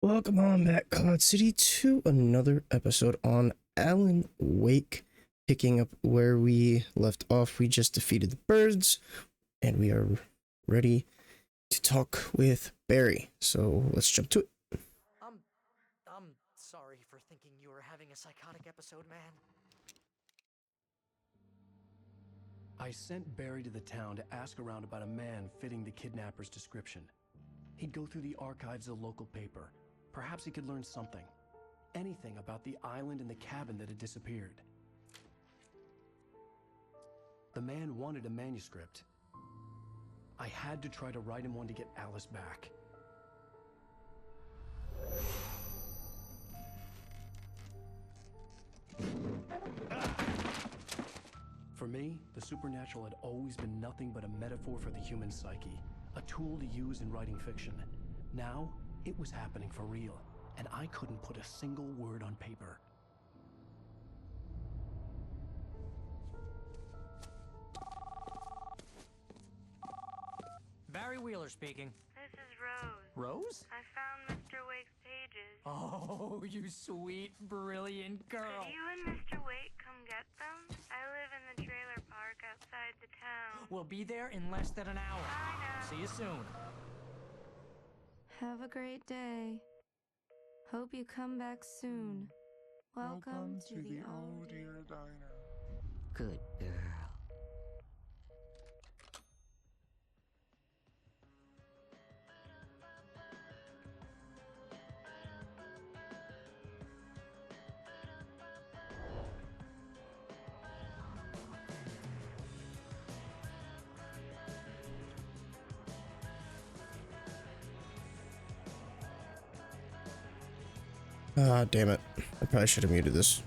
Welcome on back, Cloud City, to another episode on Alan Wake. Picking up where we left off, we just defeated the birds, and we are ready to talk with Barry. So let's jump to it. I'm sorry for thinking you were having a psychotic episode, man. I sent Barry to the town to ask around about a man fitting the kidnapper's description. He'd go through the archives of the local paper. Perhaps he could learn something. Anything about the island and the cabin that had disappeared. The man wanted a manuscript. I had to try to write him one to get Alice back. For me, the supernatural had always been nothing but a metaphor for the human psyche, a tool to use in writing fiction. Now, it was happening for real, and I couldn't put a single word on paper. Barry Wheeler speaking. This is Rose. Rose? I found Mr. Wake's pages. Oh, you sweet, brilliant girl. Could you and Mr. Wake come get them? I live in the trailer park outside the town. We'll be there in less than an hour. I know. See you soon. Have a great day. Hope you come back soon. Welcome to the old dear diner. Good girl. Ah, damn it. I probably should have muted this.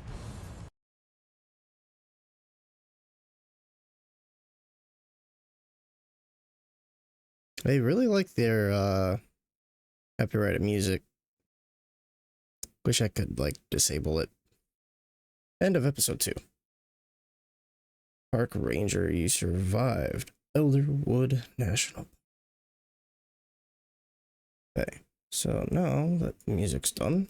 I really like their copyrighted music. Wish I could like disable it. End of episode 2. Park Ranger, you survived. Elderwood National. Okay, so now that the music's done.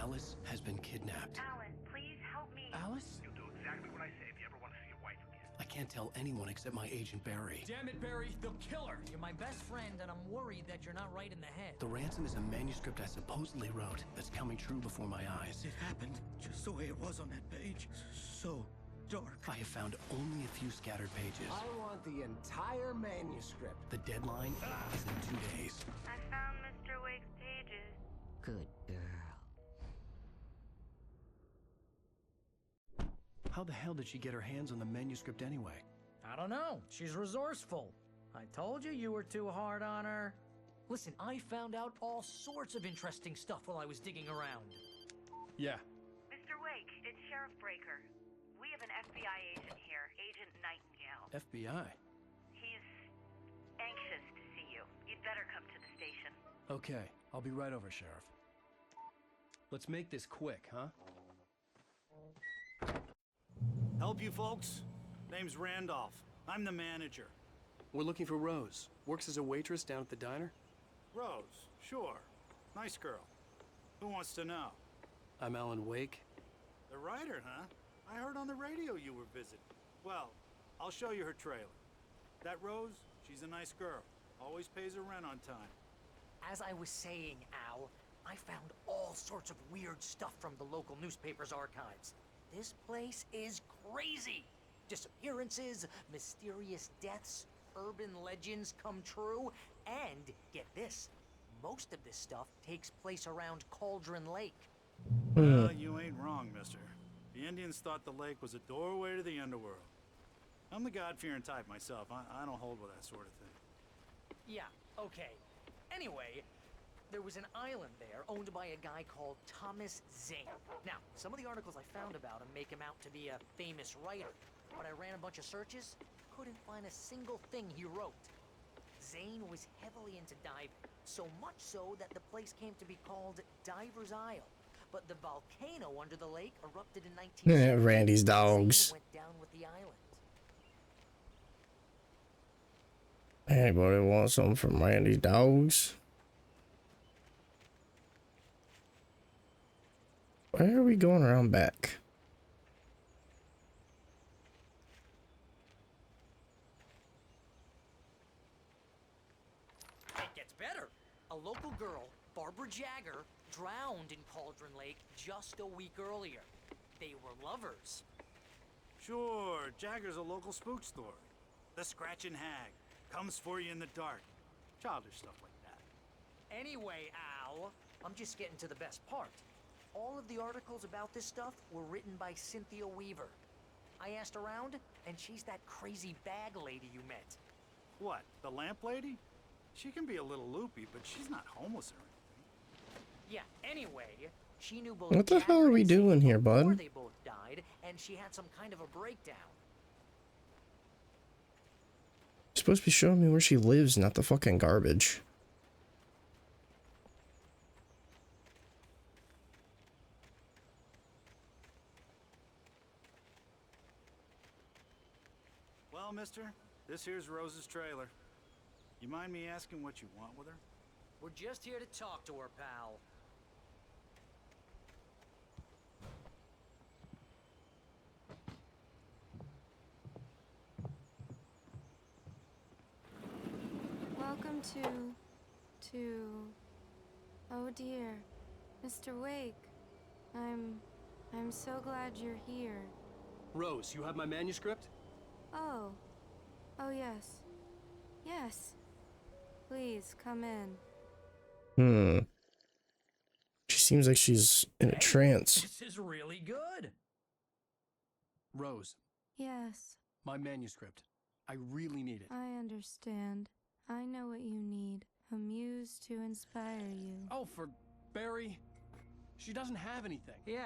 Alice has been kidnapped. Alan, please help me. Alice? You'll do exactly what I say if you ever want to see your wife again. I can't tell anyone except my agent Barry. Damn it, Barry, they'll kill her. You're my best friend, and I'm worried that you're not right in the head. The ransom is a manuscript I supposedly wrote that's coming true before my eyes. It happened just the way it was on that page. So dark. I have found only a few scattered pages. I want the entire manuscript. The deadline is in 2 days. I found Mr. Wake's pages. Good girl. How the hell did she get her hands on the manuscript anyway? I don't know. She's resourceful. I told you you were too hard on her. Listen, I found out all sorts of interesting stuff while I was digging around. Yeah. Mr. Wake, it's Sheriff Breaker. We have an FBI agent here, Agent Nightingale. FBI? He's anxious to see you. You'd better come to the station. Okay, I'll be right over, Sheriff. Let's make this quick, huh? Help you folks? Name's Randolph. I'm the manager. We're looking for Rose. Works as a waitress down at the diner. Rose, sure. Nice girl. Who wants to know? I'm Alan Wake. The writer, huh? I heard on the radio you were visiting. Well, I'll show you her trailer. That Rose, she's a nice girl. Always pays her rent on time. As I was saying, Al, I found all sorts of weird stuff from the local newspaper's archives. This place is crazy. Disappearances, mysterious deaths, urban legends come true, and get this, most of this stuff takes place around Cauldron Lake. Well, you ain't wrong, mister. The Indians thought the lake was a doorway to the underworld. I'm the God-fearing type myself. I don't hold with that sort of thing. Yeah, okay. Anyway, there was an island there owned by a guy called Thomas Zane. Now, some of the articles I found about him make him out to be a famous writer, but I ran a bunch of searches, couldn't find a single thing he wrote. Zane was heavily into diving, so much so that the place came to be called Diver's Isle. But the volcano under the lake erupted in 1970. Randy's dogs. Zane went down with the island. Anybody want something from Randy's dogs? Where are we going around back? It gets better. A local girl, Barbara Jagger, drowned in Cauldron Lake just a week earlier. They were lovers. Sure, Jagger's a local spook story. The Scratching Hag comes for you in the dark. Childish stuff like that. Anyway, Al, I'm just getting to the best part. All of the articles about this stuff were written by Cynthia Weaver. I asked around, and she's that crazy bag lady you met. What, the lamp lady? She can be a little loopy, but she's not homeless or anything. Yeah, anyway, she knew both What the hell Jagger are we and doing Zane here, before bud? they both died, and she had some kind of a breakdown. You're supposed to be showing me where she lives, not the fucking garbage. Well, mister, this here's Rose's trailer. You mind me asking what you want with her? We're just here to talk to her, pal. Welcome to... Oh dear, Mr. Wake. I'm so glad you're here. Rose, you have my manuscript? Oh. Oh yes. Yes. Please, come in. She seems like she's in a trance. This is really good. Rose, Yes, my manuscript. I really need it. I understand. I know what you need. A muse to inspire you. Oh, for Barry? She doesn't have anything. Yeah,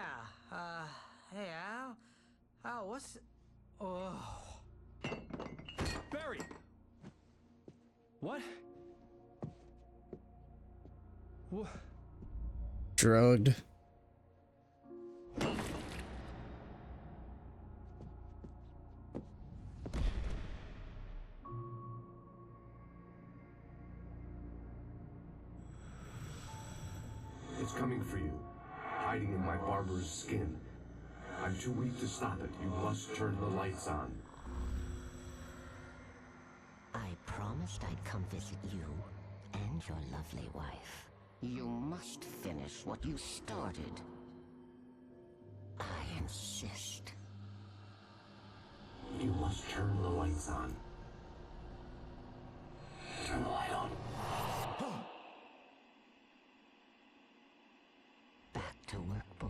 hey, Al? Al, what's... Oh... Barry! What? What? Drugged. It's coming for you, hiding in my barber's skin. I'm too weak to stop it. You must turn the lights on. I promised I'd come visit you and your lovely wife. You must finish what you started. I insist. You must turn the lights on. Turn the light on. Back to work, boy.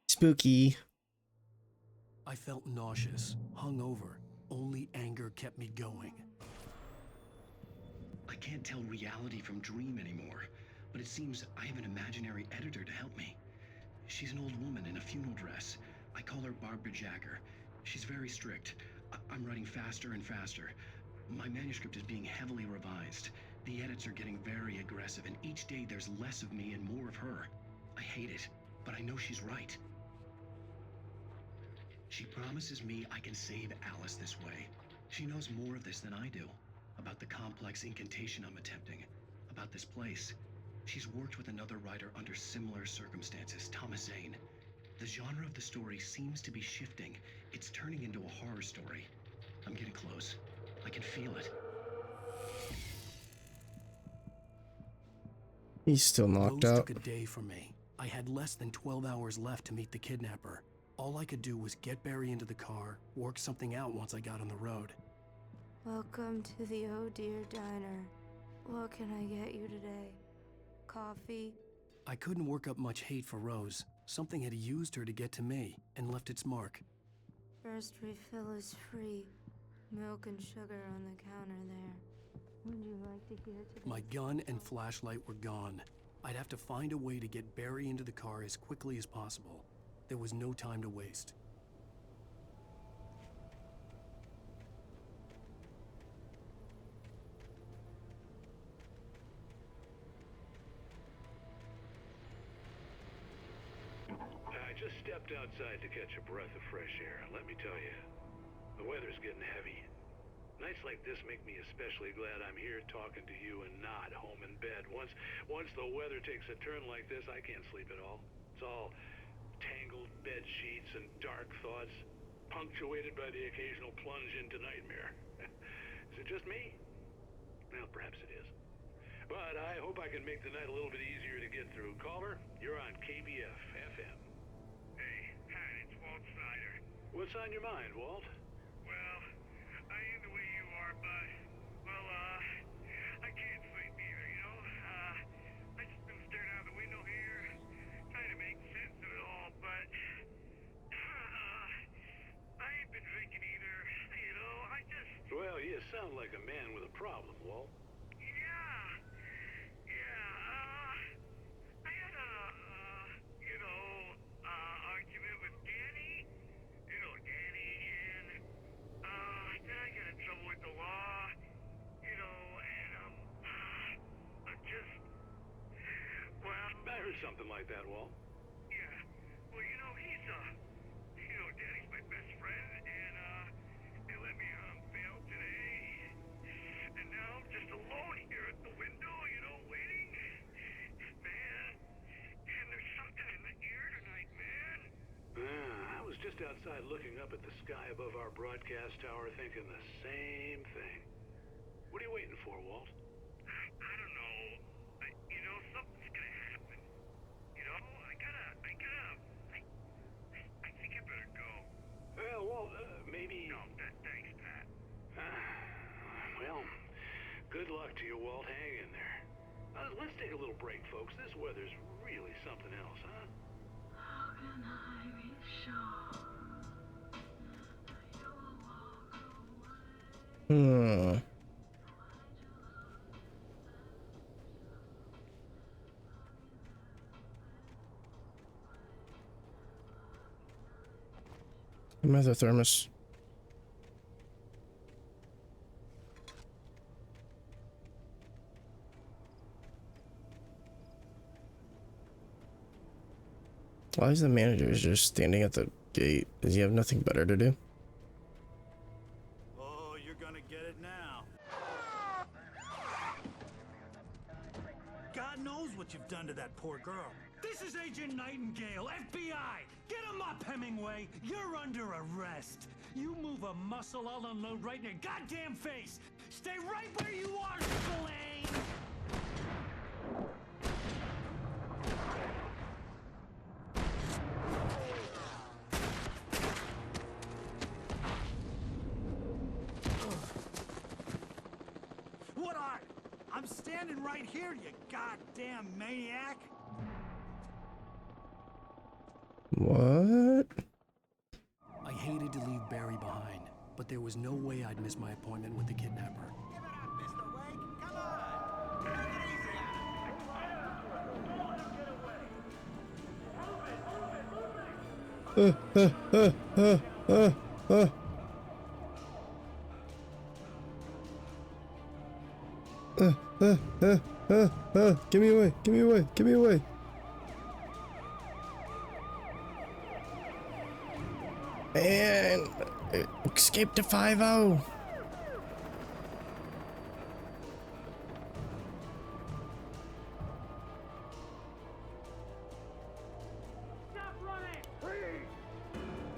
Spooky. I felt nauseous, hungover. Only anger kept me going. I can't tell reality from dream anymore, but it seems I have an imaginary editor to help me. She's an old woman in a funeral dress. I call her Barbara Jagger. She's very strict. I'm writing faster and faster. My manuscript is being heavily revised. The edits are getting very aggressive, and each day there's less of me and more of her. I hate it, but I know she's right. She promises me I can save Alice this way. She knows more of this than I do. About the complex incantation I'm attempting. About this place. She's worked with another writer under similar circumstances, Thomas Zane. The genre of the story seems to be shifting. It's turning into a horror story. I'm getting close. I can feel it. He's still knocked Rose out. took a day from me. I had less than 12 hours left to meet the kidnapper. All I could do was get Barry into the car, work something out once I got on the road. Welcome to the Oh Dear Diner. What can I get you today? Coffee? I couldn't work up much hate for Rose. Something had used her to get to me and left its mark. First refill is free. Milk and sugar on the counter there. Would you like to hear today? My gun and flashlight were gone. I'd have to find a way to get Barry into the car as quickly as possible. There was no time to waste. I just stepped outside to catch a breath of fresh air. Let me tell you, the weather's getting heavy. Nights like this make me especially glad I'm here talking to you and not home in bed. Once the weather takes a turn like this, I can't sleep at all. It's all tangled bed sheets and dark thoughts, punctuated by the occasional plunge into nightmare. Is it just me? Well, perhaps it is. But I hope I can make the night a little bit easier to get through. Caller, you're on KBF FM. Hey, hi, it's Walt Snyder. What's on your mind, Walt? Well, I am the way you are, but, well, I can't sleep either, you know? I just been staring out the window here, trying to make sense of it all, but, I ain't been drinking either, you know? Well, you sound like a man with a problem, Walt. I had a, argument with Danny, and, then I got in trouble with the law, and, I'm just, well... I heard something like that, Walt. Yeah, well, Danny's my best friend, and, they let me, bail today, and now I'm just alone here at the window, waiting, man, and there's something in the air tonight, man. I was just outside looking up at the sky above our broadcast tower thinking the same thing. What are you waiting for, Walt? I don't know. Something's gonna happen. I think I better go. Well, Walt, maybe... No, thanks, Pat. Well, good luck to you, Walt. Hang in there. Let's take a little break, folks. This weather's really something else, huh? How can I be sure? Another thermos. Why is the manager just standing at the gate? Does he have nothing better to do? Oh, you're gonna get it now. God knows what you've done to that poor girl. This is Agent Nightingale, FBI! Get him up, Hemingway! You're under arrest! You move a muscle, I'll unload right in your goddamn face! Stay right where you are, Spillane! What are? I'm standing right here, you goddamn maniac! What? I hated to leave Barry behind, but there was no way I'd miss my appointment with the kidnapper. Give me away, give me away, give me away. And escape to 5-0. Stop running! Freeze!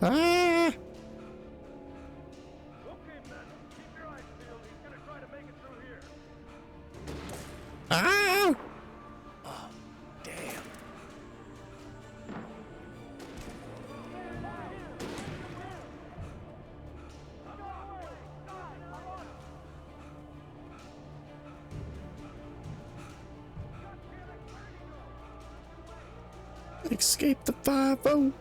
Ah! Okay, men. Keep your eyes peeled. He's gonna try to make it through here. Ah! Oh, damn. Escape the 5-0.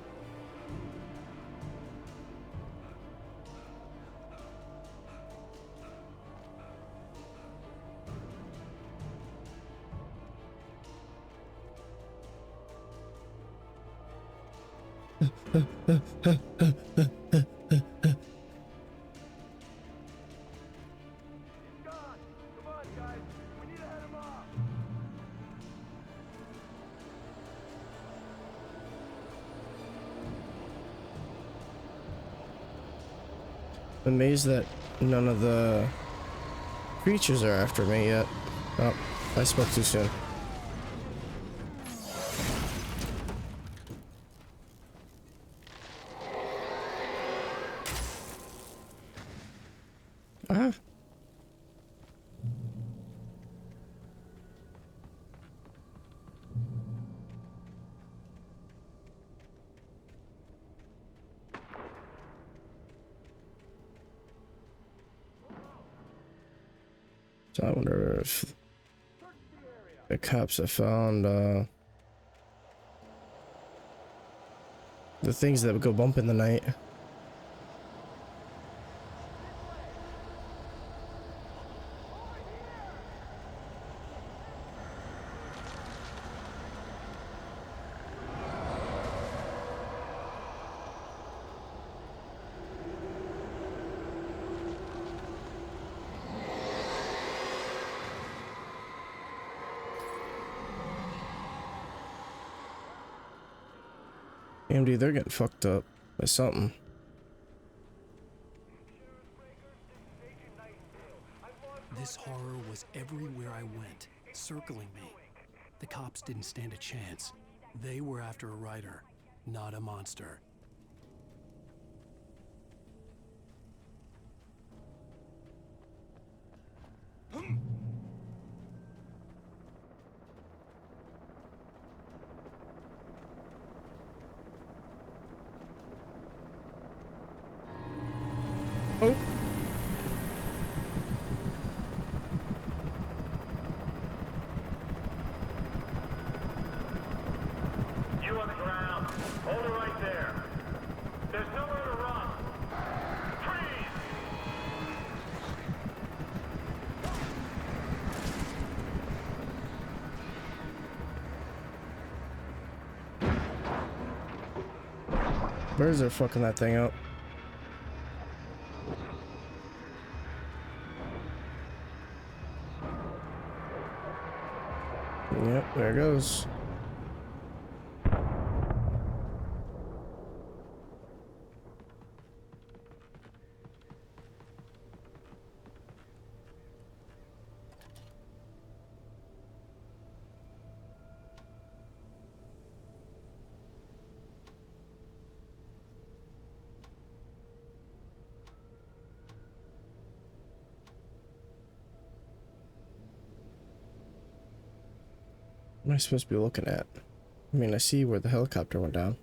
amazed that none of the creatures are after me yet. Oh, I spoke too soon. Ah. So I wonder if the cops have found the things that would go bump in the night. AMD, they're getting fucked up by something. This horror was everywhere I went, circling me. The cops didn't stand a chance. They were after a writer, not a monster. Oh. You on the ground. Hold it right there. There's nowhere to run. Freeze! Birds are fucking that thing up. Yep, there it goes. What am I supposed to be looking at? I mean, I see where the helicopter went down.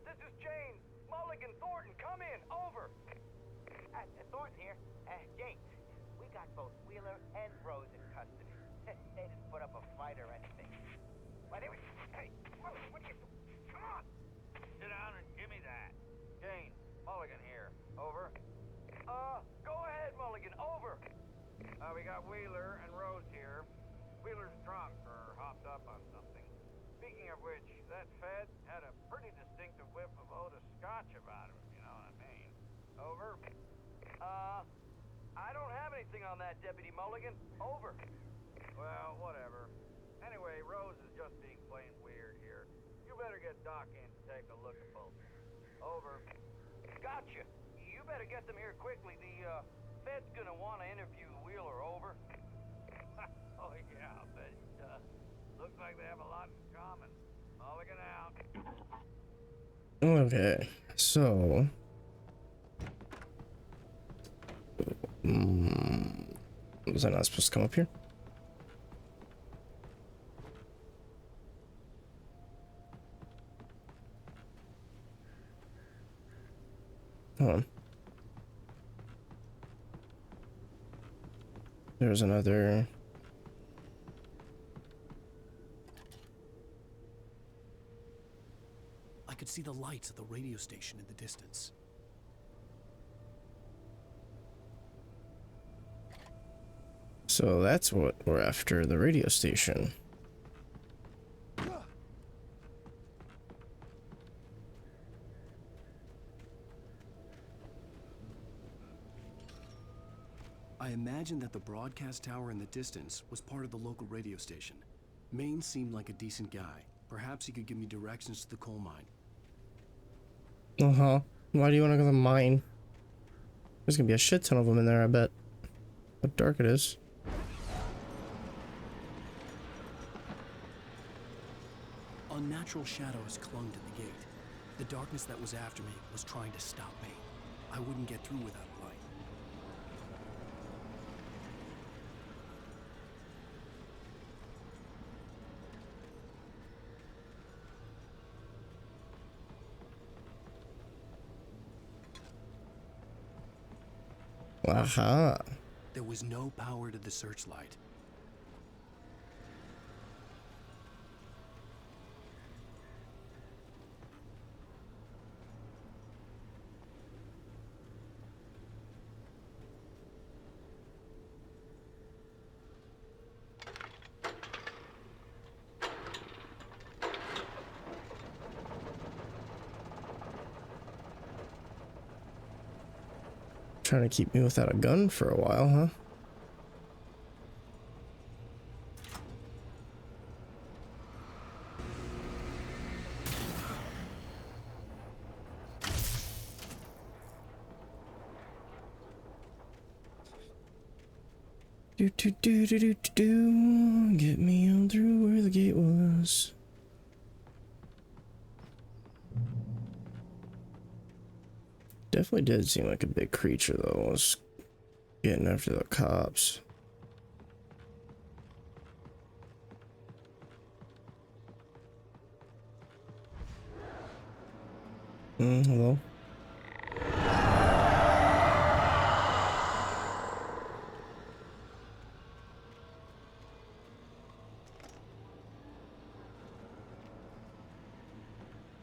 This is James. Mulligan, Thornton, come in. Over. Thornton here. James, we got both Wheeler and Rose in custody. They didn't put up a fight or anything. But anyway, hey, what are you doing? Come on. Sit down and give me that. Jane, Mulligan here. Over. Go ahead, Mulligan. Over. We got Wheeler and Rose here. Wheeler's drunk or hopped up on something. Speaking of which, that Fed had a pretty distinctive whiff of Oda Scotch about him, you know what I mean. Over. I don't have anything on that, Deputy Mulligan. Over. Well, whatever. Anyway, Rose is just being plain weird here. You better get Doc in to take a look at both. Over. Gotcha. You better get them here quickly. The Fed's gonna want to interview Wheeler. Over. Oh yeah, I bet he does. Looks like they have a lot in common. Mulligan out. Okay, so was I not supposed to come up here? Hold on. There's another. I could see the lights at the radio station in the distance. So that's what we're after, the radio station. I imagined that the broadcast tower in the distance was part of the local radio station. Maine seemed like a decent guy. Perhaps he could give me directions to the coal mine. Uh-huh. Why do you want to go to the mine? There's gonna be a shit ton of them in there, I bet. How dark it is. Unnatural shadows clung to the gate. The darkness that was after me was trying to stop me. I wouldn't get through without light. Aha. There was no power to the searchlight. Trying to keep me without a gun for a while, huh? Do do do do do do. Get me on through where the gate was. Definitely did seem like a big creature though. Was getting after the cops. Hello.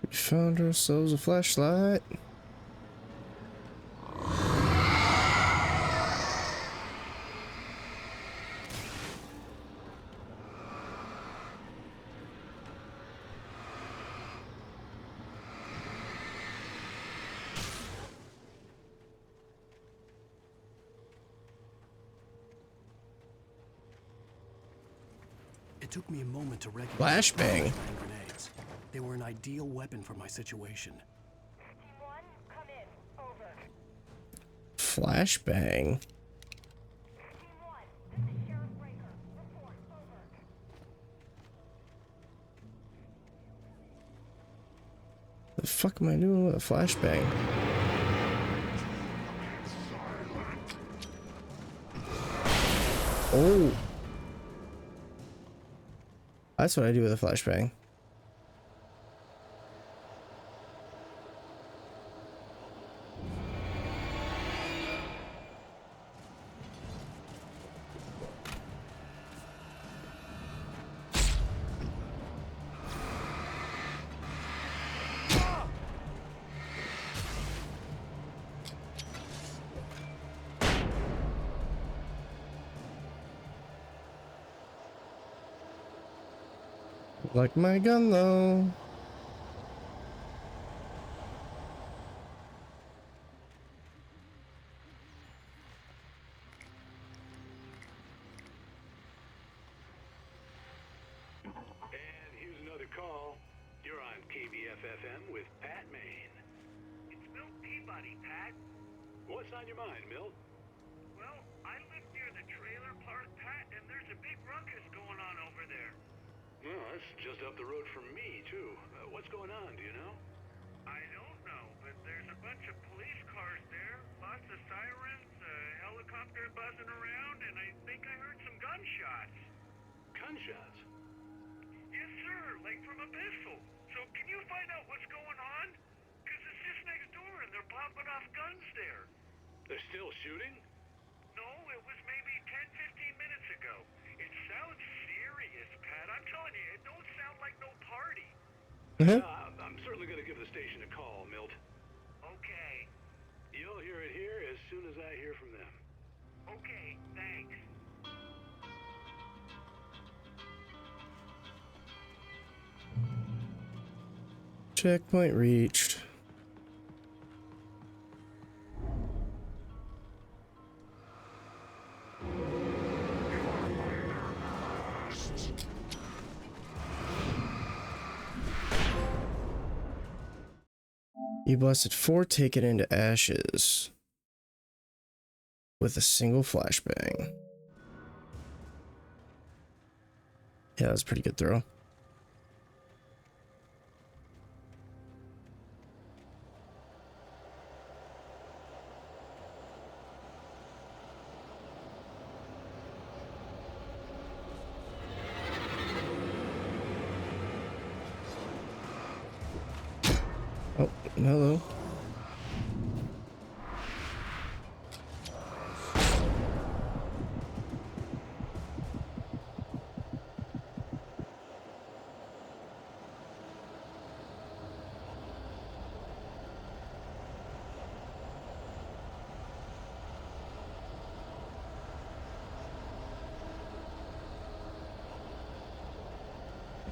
We found ourselves a flashlight. It took me a moment to recognize Flashbang. grenades. They were an ideal weapon for my situation. Flashbang. The fuck am I doing with a flashbang? Oh. That's what I do with a flashbang. Like my gun though. And here's another call. You're on KBFFM with Pat Maine. It's Milt Peabody, Pat. What's on your mind, Milt? Well, I live near the trailer park, Pat, and there's a big ruckus going on over there. Well, that's just up the road from me, too. What's going on, do you know? I don't know, but there's a bunch of police cars there, lots of sirens, a helicopter buzzing around, and I think I heard some gunshots. Gunshots? Yes, sir, like from a pistol. So can you find out what's going on? Because it's just next door and they're popping off guns there. They're still shooting? No, it was maybe 10, 15 minutes ago. It sounds serious, Pat. I'm telling you, it don't sound like no party. I'm certainly going to give the station a call, Milt. Okay. You'll hear it here as soon as I hear from them. Okay, thanks. Checkpoint reached. You blasted 4, take it into ashes with a single flashbang. Yeah, that's a pretty good throw. Oh, hello.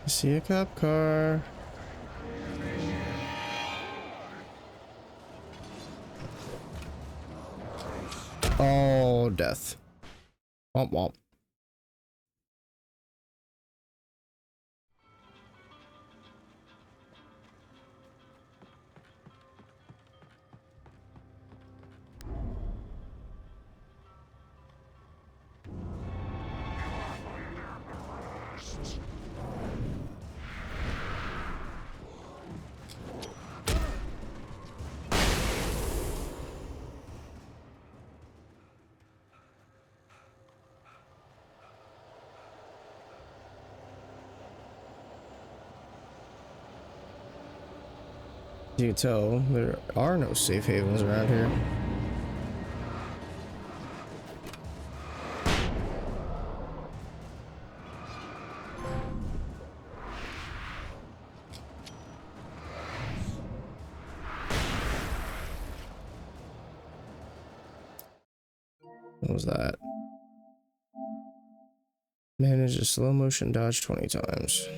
I see a cop car. Oh, death. Womp womp. You can tell there are no safe havens around here. What was that? Manage a slow motion dodge 20 times.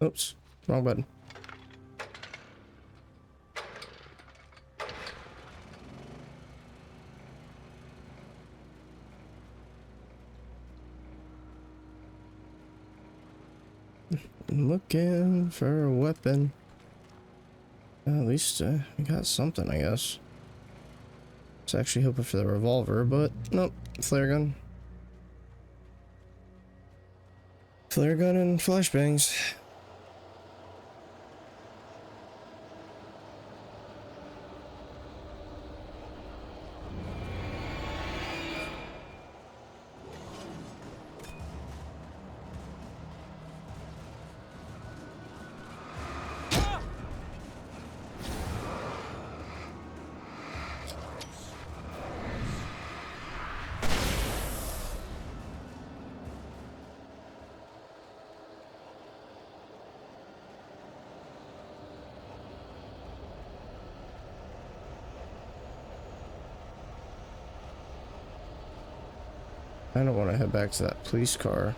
Oops, wrong button. Looking for a weapon. At least we got something, I guess. I was actually hoping for the revolver, but nope, flare gun. Flare gun and flashbangs. I don't want to head back to that police car.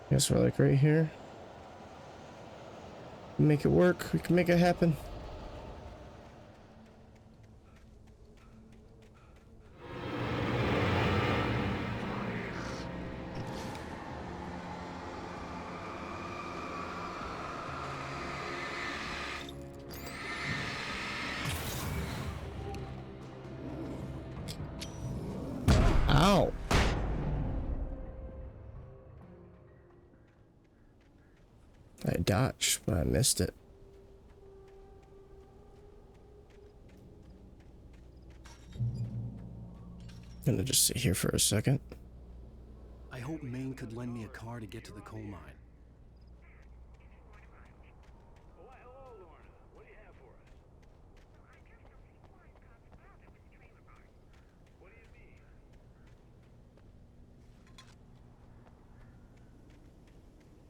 Guess we're like right here. Make it work. We can make it happen. Ow. I dodged, but I missed it. I'm gonna just sit here for a second. I hope Maine could lend me a car to get to the coal mine.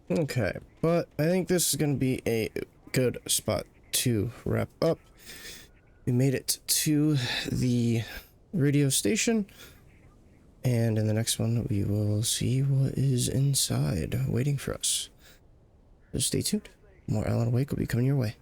Okay, but I think this is going to be a good spot to wrap up. We made it to the radio station, and in the next one we will see what is inside waiting for us. So stay tuned. More Alan Wake will be coming your way.